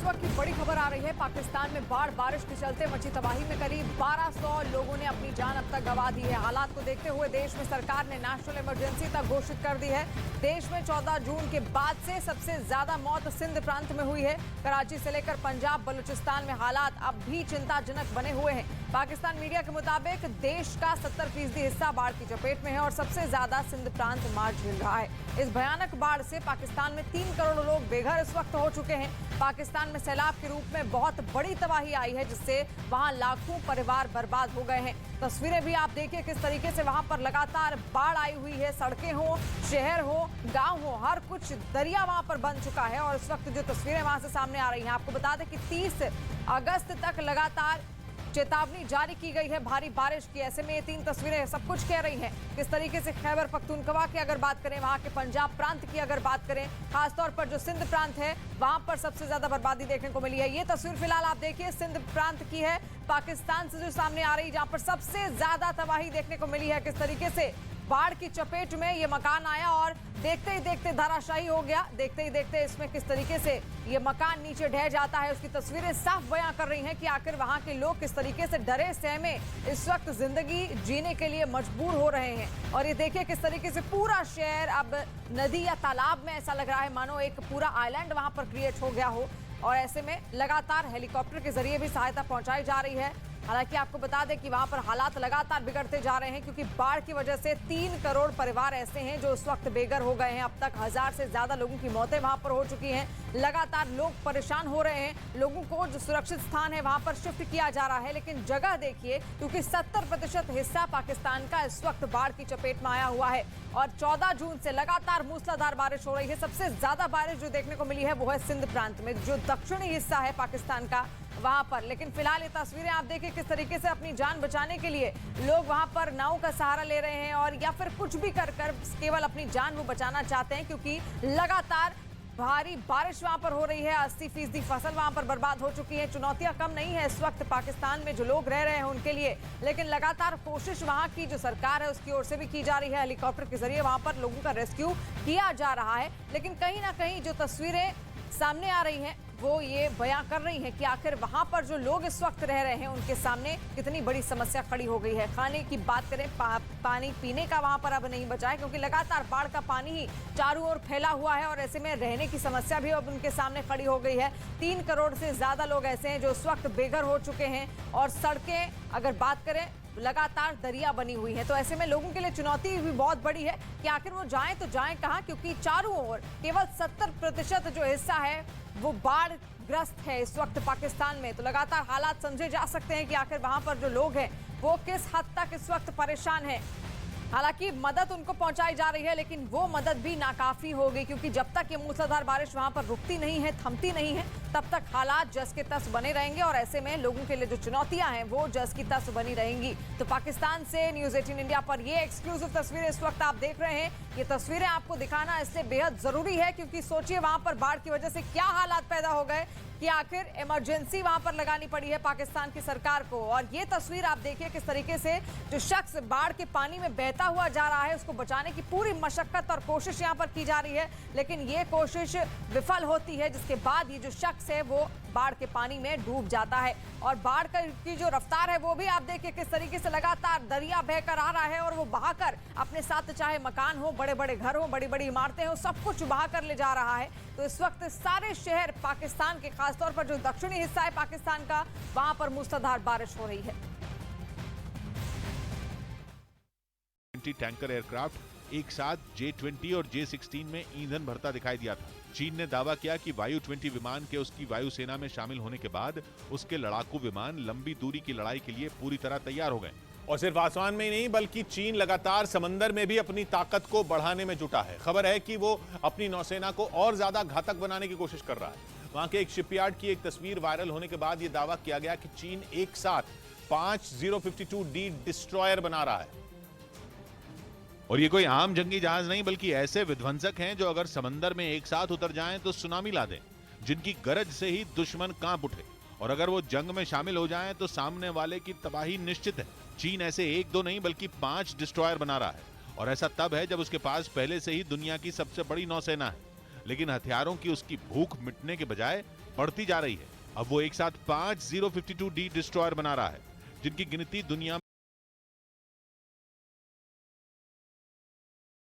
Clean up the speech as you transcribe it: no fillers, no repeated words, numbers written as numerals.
वक्त की बड़ी खबर आ रही है। पाकिस्तान में बाढ़ बारिश के चलते मची तबाही में करीब 1200 लोगों ने अपनी जान अब तक गंवा दी है। हालात को देखते हुए देश में सरकार ने नेशनल इमरजेंसी तक घोषित कर दी है। देश में 14 जून के बाद से सबसे ज्यादा मौत सिंध प्रांत में हुई है। कराची से लेकर पंजाब बलूचिस्तान में हालात अब भी चिंताजनक बने हुए हैं। पाकिस्तान मीडिया के मुताबिक देश का 70% हिस्सा बाढ़ की चपेट में है और सबसे ज्यादा सिंध प्रांत मार झेल रहा है। इस भयानक बाढ़ से पाकिस्तान में 3 करोड़ लोग बेघर इस वक्त हो चुके हैं। पाकिस्तान में सैलाब के रूप में बहुत बड़ी तबाही आई है, जिससे वहां लाखों परिवार बर्बाद हो गए हैं। तस्वीरें भी आप देखिए किस तरीके से वहां पर लगातार बाढ़ आई हुई है। सड़कें हो, शहर हो, गांव हो, हर कुछ दरिया वहां पर बन चुका है। और इस वक्त जो तस्वीरें वहां से सामने आ रही हैं, आपको बता दें कि 30 अगस्त तक लगातार चेतावनी जारी की गई है भारी बारिश की। ऐसे में ये 3 तस्वीरें सब कुछ कह रही हैं। किस तरीके से खैबर पख्तूनख्वा की अगर बात करें, वहां के पंजाब प्रांत की अगर बात करें, खासतौर पर जो सिंध प्रांत है वहां पर सबसे ज्यादा बर्बादी देखने को मिली है। ये तस्वीर फिलहाल आप देखिए सिंध प्रांत की है, पाकिस्तान से जो सामने आ रही, जहां पर सबसे ज्यादा तबाही देखने को मिली है। किस तरीके से बाढ़ की चपेट में ये मकान आया और देखते ही देखते धराशायी हो गया। देखते ही देखते इसमें किस तरीके से ये मकान नीचे ढह जाता है, उसकी तस्वीरें साफ बयां कर रही हैं कि आखिर वहां के लोग किस तरीके से डरे सहमे इस वक्त जिंदगी जीने के लिए मजबूर हो रहे हैं। और ये देखिए किस तरीके से पूरा शहर अब नदी या तालाब में ऐसा लग रहा है मानो एक पूरा आइलैंड वहां पर क्रिएट हो गया हो। और ऐसे में लगातार हेलीकॉप्टर के जरिए भी सहायता पहुंचाई जा रही है। हालांकि आपको बता दें कि वहां पर हालात लगातार बिगड़ते जा रहे हैं, क्योंकि बाढ़ की वजह से 3 करोड़ परिवार ऐसे हैं जो इस वक्त बेघर हो गए हैं। अब तक 1000 से ज्यादा लोगों की मौतें वहां पर हो चुकी हैं। लगातार लोग परेशान हो रहे हैं। लोगों को जो सुरक्षित स्थान है वहां पर शिफ्ट किया जा रहा है, लेकिन जगह देखिए, क्योंकि 70% हिस्सा पाकिस्तान का इस वक्त बाढ़ की चपेट में आया हुआ है। और 14 जून से लगातार मूसलाधार बारिश हो रही है। सबसे ज्यादा बारिश जो देखने को मिली है वो है सिंध प्रांत में, जो दक्षिणी हिस्सा है पाकिस्तान का, वहां पर। लेकिन फिलहाल ये तस्वीरें आप देखिए किस तरीके से अपनी जान बचाने के लिए लोग वहां पर नाव का सहारा ले रहे हैं, और या फिर कुछ भी कर केवल अपनी जान वो बचाना चाहते हैं, क्योंकि लगातार भारी बारिश वहां पर हो रही है। 80% फसल वहां पर बर्बाद हो चुकी है। चुनौतियां कम नहीं है इस वक्त पाकिस्तान में जो लोग रह रहे हैं उनके लिए, लेकिन लगातार कोशिश वहां की जो सरकार है उसकी ओर से भी की जा रही है। हेलीकॉप्टर के जरिए वहां पर लोगों का रेस्क्यू किया जा रहा है। लेकिन कहीं ना कहीं जो तस्वीरें सामने आ रही हैं वो ये बयां कर रही हैं कि आखिर वहां पर जो लोग इस वक्त रह रहे हैं उनके सामने कितनी बड़ी समस्या खड़ी हो गई है। खाने की बात करें, पानी पीने का वहां पर अब नहीं बचा है, क्योंकि लगातार बाढ़ का पानी ही चारों ओर फैला हुआ है। और ऐसे में रहने की समस्या भी अब उनके सामने खड़ी हो गई है। 3 करोड़ से ज्यादा लोग ऐसे हैं जो इस वक्त बेघर हो चुके हैं। और सड़कें अगर बात करें, लगातार दरिया बनी हुई है। तो ऐसे में लोगों के लिए चुनौती भी बहुत बड़ी है कि आखिर वो जाएं तो जाएं कहां, क्योंकि चारों ओर केवल 70% जो हिस्सा है वो बाढ़ ग्रस्त है इस वक्त पाकिस्तान में। तो लगातार हालात समझे जा सकते हैं कि आखिर वहां पर जो लोग हैं वो किस हद तक इस वक्त परेशान हैं। हालांकि मदद उनको पहुंचाई जा रही है, लेकिन वो मदद भी नाकाफी होगी, क्योंकि जब तक ये मूसलाधार बारिश वहां पर रुकती नहीं है, थमती नहीं है, तब तक हालात जस के तस बने रहेंगे। और ऐसे में लोगों के लिए जो चुनौतियां हैं वो जस की तस बनी रहेंगी। तो पाकिस्तान से न्यूज़ 18 इंडिया पर ये एक्सक्लूसिव तस्वीरें इस वक्त आप देख रहे हैं। ये तस्वीरें आपको दिखाना इसलिए बेहद जरूरी है, क्योंकि सोचिए वहां पर बाढ़ की वजह से क्या हालात पैदा हो गए कि आखिर इमरजेंसी वहां पर लगानी पड़ी है पाकिस्तान की सरकार को। और ये तस्वीर आप देखिए किस तरीके से जो शख्स बाढ़ के पानी में बहता हुआ जा रहा है उसको बचाने की पूरी मशक्कत और कोशिश यहां पर की जा रही है, लेकिन ये कोशिश विफल होती है, जिसके बाद ये जो शख्स है वो बाढ़ के पानी में डूब जाता है। और बाढ़ की जो रफ्तार है वो भी आप देखिए किस तरीके से लगातार दरिया बहकर आ रहा है, और वो बहाकर अपने साथ चाहे मकान हो, बड़े बड़े घर हो, बड़ी बड़ी इमारतें हो, सब कुछ बहाकर ले जा रहा है। तो इस वक्त सारे शहर पाकिस्तान के, खासतौर पर जो दक्षिणी हिस्सा है पाकिस्तान का, वहां पर मूसलाधार बारिश हो रही है। टैंकर एयरक्राफ्ट एक साथ J-20 और J-16 में ईंधन भरता दिखाई दिया था। चीन ने दावा किया कि वायु-20 विमान के उसकी वायुसेना में शामिल होने के बाद उसके लड़ाकू विमान लंबी दूरी की लड़ाई के लिए पूरी तरह तैयार हो गए। और सिर्फ आसमान में ही नहीं, बल्कि चीन लगातार समंदर में भी अपनी ताकत को बढ़ाने में जुटा है। खबर है कि वो अपनी नौसेना को और ज्यादा घातक बनाने की कोशिश कर रहा है। वहां के एक शिपयार्ड की एक तस्वीर वायरल होने के बाद यह दावा किया गया कि चीन एक साथ 5 052D डिस्ट्रॉयर बना रहा है। और ये कोई आम जंगी जहाज नहीं, बल्कि ऐसे विध्वंसक हैं जो अगर समंदर में एक साथ उतर जाएं तो सुनामी ला दें, जिनकी गरज से ही दुश्मन कांप उठे, और अगर वो जंग में शामिल हो जाएं तो सामने वाले की तबाही निश्चित है। चीन ऐसे 1-2 नहीं बल्कि 5 डिस्ट्रॉयर बना रहा है, और ऐसा तब है जब उसके पास पहले से ही दुनिया की सबसे बड़ी नौसेना है। लेकिन हथियारों की उसकी भूख मिटने के बजाय बढ़ती जा रही है। अब वो एक साथ 5 052D डिस्ट्रॉयर बना रहा है, जिनकी गिनती दुनिया